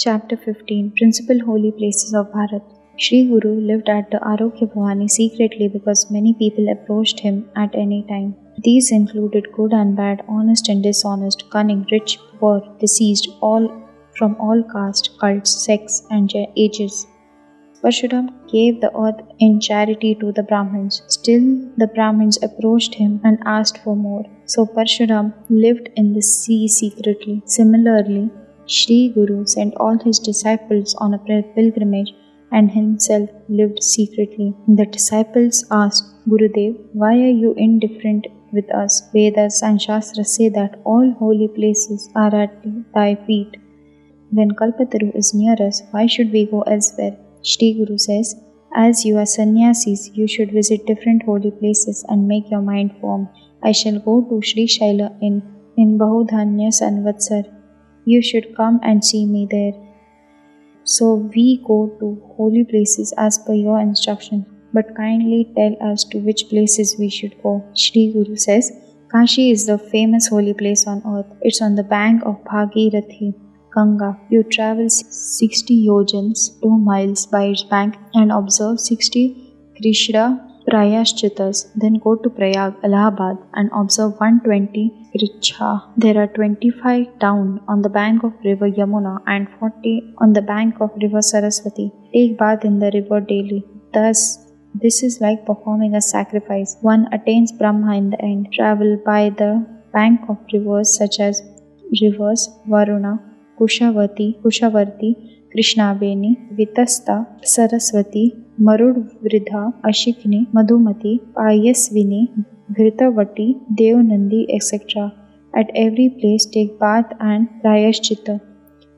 Chapter 15 Principal Holy Places of Bharat. Sri Guru lived at the Arogya Bhavani secretly because many people approached him at any time. These included good and bad, honest and dishonest, cunning, rich, poor, deceased, all from all castes, cults, sects, and ages. Parshuram gave the earth in charity to the Brahmins. Still, the Brahmins approached him and asked for more. So Parshuram lived in the sea secretly. Similarly, Sri Guru sent all his disciples on a pilgrimage and himself lived secretly. The disciples asked, Gurudev, why are you indifferent with us? Vedas and Shastras say that all holy places are at thy feet. When Kalpataru is near us, why should we go elsewhere? Shri Guru says, as you are sannyasis, you should visit different holy places and make your mind firm. I shall go to Sri Shaila in Bahudhanya Sanvatsar. You should come and see me there. So we go to holy places as per your instruction, but kindly tell us to which places we should go. Shri Guru says, Kashi is the famous holy place on earth. It's on the bank of Bhagirathi, Ganga. You travel 60 yojans, 2 miles by its bank and observe 60 Krishna Prayashchitas. Then go to Prayag, Allahabad and observe 120 Kricha. There are 25 towns on the bank of river Yamuna and 40 on the bank of river Saraswati. Take bath in the river daily. Thus, this is like performing a sacrifice. One attains Brahma in the end. Travel by the bank of rivers such as rivers Varuna, Kushavarti, Krishnaveni, Vitasta, Saraswati, Marud Vridha, Ashikni, Madhumati, Payasvini, Gritavati, Devnandi, etc. At every place take bath and prayashchitta.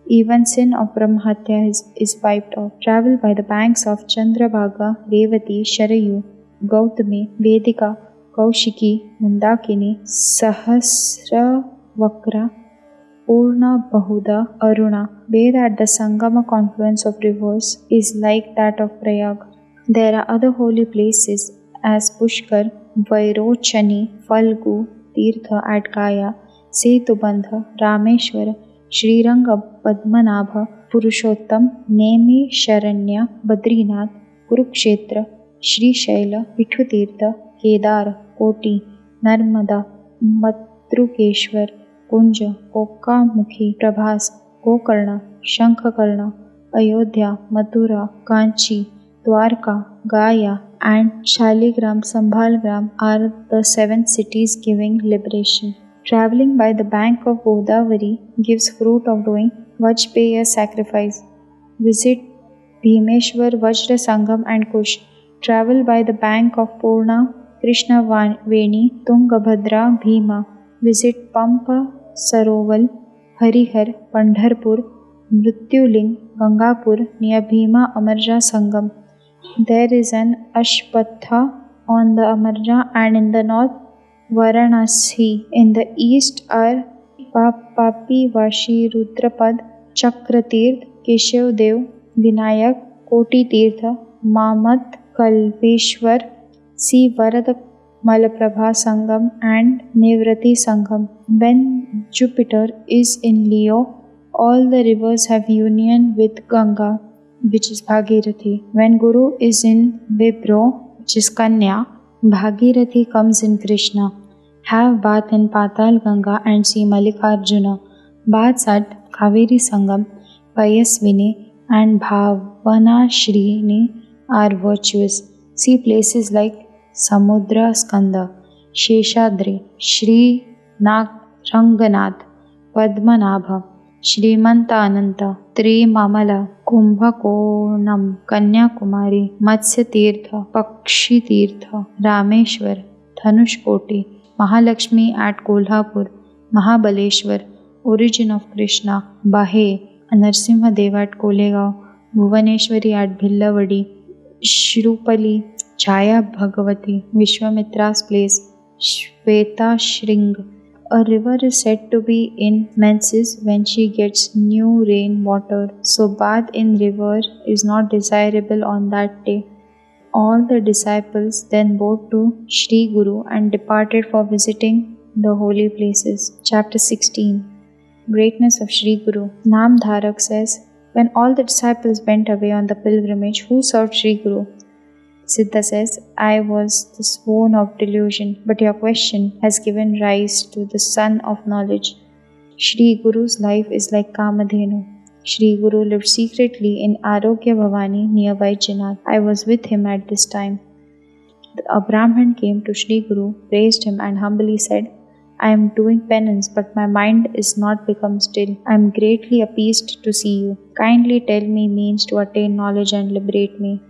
Even sin of Brahmahatya is wiped off. Travel by the banks of Chandrabhaga, Revati, Sharayu, Gautami, Vedika, Kaushiki, Mandakini, Sahasravakra, Purna, Bahuda, Aruna. Bathe at the Sangama confluence of rivers is like that of Prayag. There are other holy places as Pushkar, Vairochani, Falgu, Tirtha at Gaya, Setubandha, Rameshwara, Sriranga Padmanabha, Purushottam, Nemi Sharanya, Badrinath, Kurukshetra, Sri Shaila, Pithutirtha, Kedar, Koti, Narmada, Matrukeshwar, Kunja, Kokamukhi, Prabhas, Gokarna, Shankhakarna, Ayodhya, Mathura, Kanchi, Dwarka, Gaya, and Shaligram, Sambhalgram are the 7 cities giving liberation. Traveling by the bank of Godavari gives fruit of doing Vajpaya sacrifice. Visit Bhimeshwar, Vajra Sangam and Kush. Travel by the bank of Purna, Krishna Veni, Tungabhadra, Bhima. Visit Pampa, Saroval, Harihar, Pandharpur, Mrityuling, Gangapur near Bhima Amarja Sangam. There is an Ashpatha on the Amarja and in the north Varanasi. In the east are Papi Vashi Rudrapad, Chakratirth, Keshav Dev, Vinayak, Koti Tirtha, Mamat Kalveshwar, C. Varada Malaprabha Sangam and Nevrati Sangam. When Jupiter is in Leo, all the rivers have union with Ganga, which is Bhagirathi. When Guru is in Vibro, which is Kanya, Bhagirathi comes in Krishna. Have bath in Patal Ganga and see Mallikarjuna. Baths at Kaveri Sangam, Payasvini and Bhavanashrini are virtuous. See places like Samudra Skanda, Sheshadri, Shri Ranganath, Padmanabha, Shrimanta Ananta, Trimamala, Kumbhakonam, Kanyakumari, Matsya Tirtha, Pakshi Tirtha, Rameshwar, Dhanushkoti, Mahalakshmi at Kolhapur, Mahabaleshwar, origin of Krishna, Bahe, Nrushinha Deva at Kolegaon, Bhuvaneshwari at Bhillavadi, Shrupali, Chaya Bhagavati, Vishwamitra's place, Shweta Shring. A river is said to be in menses when she gets new rain water, so bath in river is not desirable on that day. All the disciples then bowed to Sri Guru and departed for visiting the holy places. Chapter 16 Greatness of Sri Guru. Nam Dharak says, When all the disciples went away on the pilgrimage, who served Sri Guru? Siddha says, I was the sworn of delusion, but your question has given rise to the sun of knowledge. Shri Guru's life is like Kamadhenu. Shri Guru lived secretly in Arogya Bhavani nearby Chinnar. I was with him at this time. A Brahmin came to Shri Guru, praised him, and humbly said, I am doing penance, but my mind is not become still. I am greatly appeased to see you. Kindly tell me means to attain knowledge and liberate me.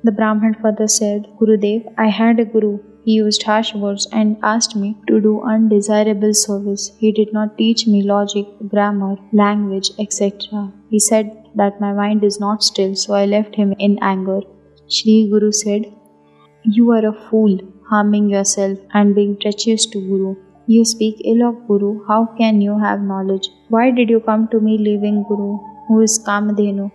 The Brahmin further said, Gurudev, I had a Guru. He used harsh words and asked me to do undesirable service. He did not teach me logic, grammar, language, etc. He said that my mind is not still, so I left him in anger. Shri Guru said, You are a fool, harming yourself and being treacherous to Guru. You speak ill of Guru. How can you have knowledge? Why did you come to me leaving Guru, who is Kamadhenu?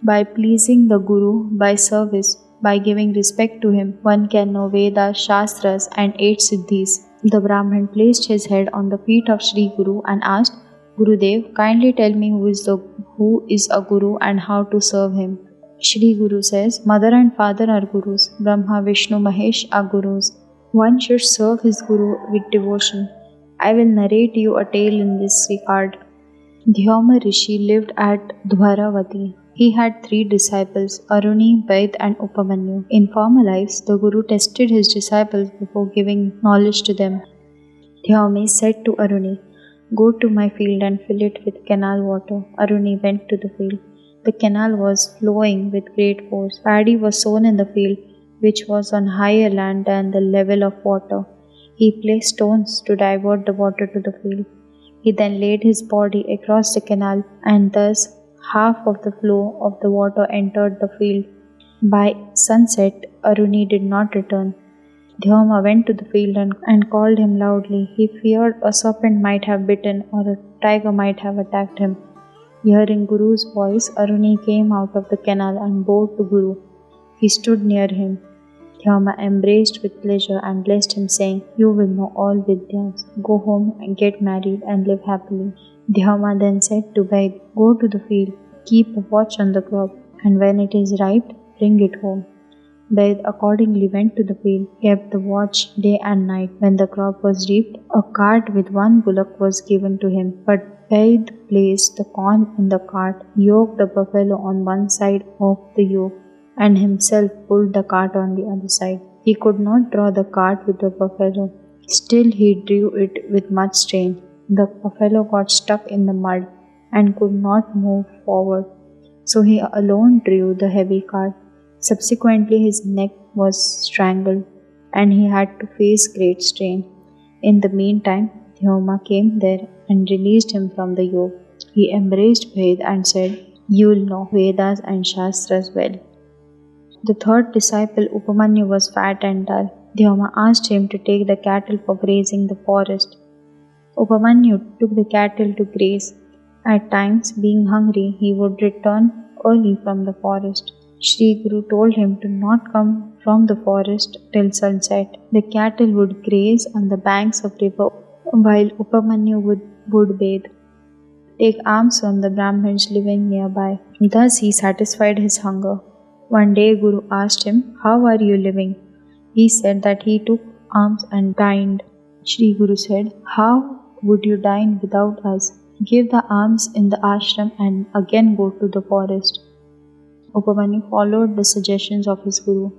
By pleasing the Guru, by service, by giving respect to him, one can know Vedas, Shastras and 8 Siddhis. The Brahmin placed his head on the feet of Sri Guru and asked, Gurudev, kindly tell me who is a Guru and how to serve him. Shri Guru says, Mother and father are Gurus, Brahma, Vishnu, Mahesh are Gurus. One should serve his Guru with devotion. I will narrate you a tale in this regard. Dhyoma Rishi lived at Dwaravati. He had 3 disciples, Aruni, Vaid and Upamanyu. In former lives, the Guru tested his disciples before giving knowledge to them. Dhyoma said to Aruni, Go to my field and fill it with canal water. Aruni went to the field. The canal was flowing with great force. Paddy was sown in the field, which was on higher land than the level of water. He placed stones to divert the water to the field. He then laid his body across the canal, and thus half of the flow of the water entered the field. By sunset, Aruni did not return. Dhyoma went to the field and called him loudly. He feared a serpent might have bitten or a tiger might have attacked him. Hearing Guru's voice, Aruni came out of the canal and bowed to Guru. He stood near him. Dhyoma embraced with pleasure and blessed him, saying, You will know all Vidyas. Go home and get married and live happily. Dhyoma then said to Vaid, Go to the field, keep a watch on the crop, and when it is ripe, bring it home. Vaid accordingly went to the field, kept the watch day and night. When the crop was reaped, a cart with 1 bullock was given to him, but Vaid placed the corn in the cart, yoked the buffalo on one side of the yoke, and himself pulled the cart on the other side. He could not draw the cart with the buffalo. Still he drew it with much strain. The buffalo got stuck in the mud and could not move forward, so he alone drew the heavy cart. Subsequently his neck was strangled, and he had to face great strain. In the meantime, Dhyoma came there and released him from the yoke. He embraced Ved and said, You'll know Vedas and Shastras well. The 3rd disciple, Upamanyu, was fat and dull. Dhyoma asked him to take the cattle for grazing the forest. Upamanyu took the cattle to graze. At times, being hungry, he would return early from the forest. Shri Guru told him to not come from the forest till sunset. The cattle would graze on the banks of river while Upamanyu would bathe. Take alms from the Brahmins living nearby. Thus he satisfied his hunger. One day Guru asked him, How are you living? He said that he took alms and dined. Shri Guru said, How would you dine without us? Give the alms in the ashram and again go to the forest. Upamanyu followed the suggestions of his Guru.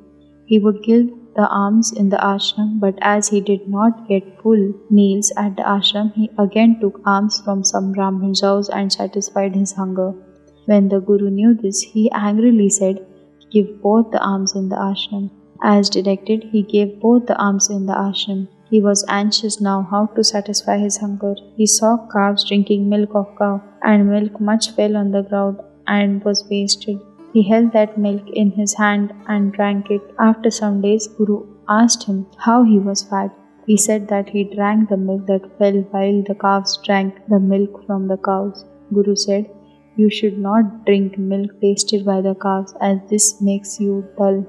He would give the alms in the ashram, but as he did not get full meals at the ashram, he again took alms from some Brahmin's house and satisfied his hunger. When the Guru knew this, he angrily said, Give both the alms in the ashram. As directed, he gave both the alms in the ashram. He was anxious now how to satisfy his hunger. He saw calves drinking milk of cow, and milk much fell on the ground and was wasted. He held that milk in his hand and drank it. After some days, Guru asked him how he was fat. He said that he drank the milk that fell while the calves drank the milk from the cows. Guru said, You should not drink milk tasted by the calves, as this makes you dull.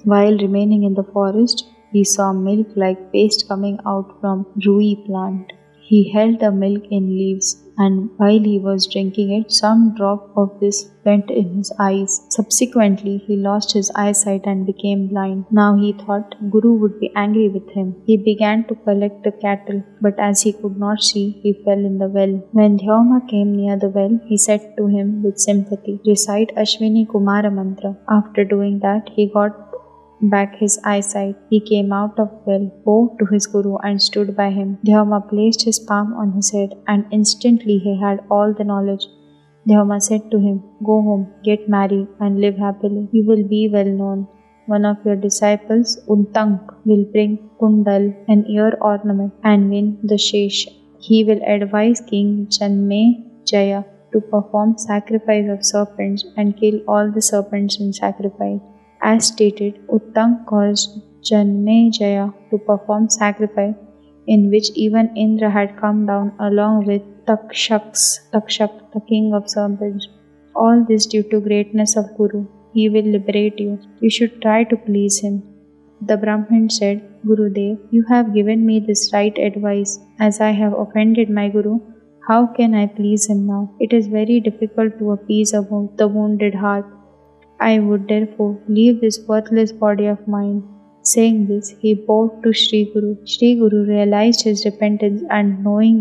While remaining in the forest, he saw milk like paste coming out from rui plant. He held the milk in leaves and while he was drinking it, some drop of this went in his eyes. Subsequently, he lost his eyesight and became blind. Now he thought Guru would be angry with him. He began to collect the cattle, but as he could not see, he fell in the well. When Dhyoma came near the well, he said to him with sympathy, "Recite Ashwini Kumara mantra." After doing that, he got back his eyesight. He came out of well, bowed to his Guru and stood by him. Dhyoma placed his palm on his head, and instantly he had all the knowledge. Dhyoma said to him, "Go home, get married, and live happily. You will be well known. One of your disciples, Untank, will bring kundal, an ear ornament, and win the shesh. He will advise King Janmejaya to perform sacrifice of serpents and kill all the serpents in sacrifice." As stated, Uttank caused Janmejaya to perform sacrifice, in which even Indra had come down along with Takshak, the king of serpents. All this due to greatness of Guru. He will liberate you. You should try to please him. The Brahmin said, "Gurudev, you have given me this right advice. As I have offended my Guru, how can I please him now? It is very difficult to appease the wounded heart. I would therefore leave this worthless body of mine." Saying this, he bowed to Sri Guru. Sri Guru realized his repentance and knowing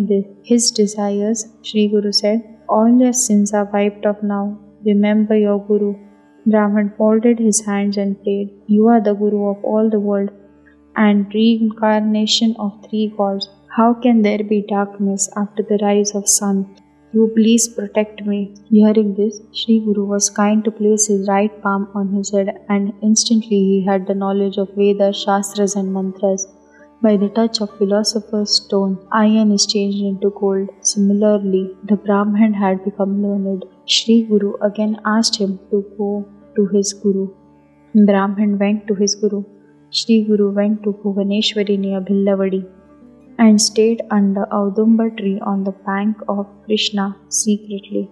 his desires, Sri Guru said, "All your sins are wiped off now. Remember your Guru." Brahman folded his hands and prayed, "You are the Guru of all the world and reincarnation of three gods. How can there be darkness after the rise of sun? You please protect me." Hearing this, Sri Guru was kind to place his right palm on his head, and instantly he had the knowledge of Vedas, Shastras and Mantras. By the touch of philosopher's stone, iron is changed into gold. Similarly, the Brahman had become learned. Sri Guru again asked him to go to his Guru. Brahman went to his Guru. Sri Guru went to Bhuvaneshwari near Bhillavadi and stayed under Audumba tree on the bank of Krishna secretly.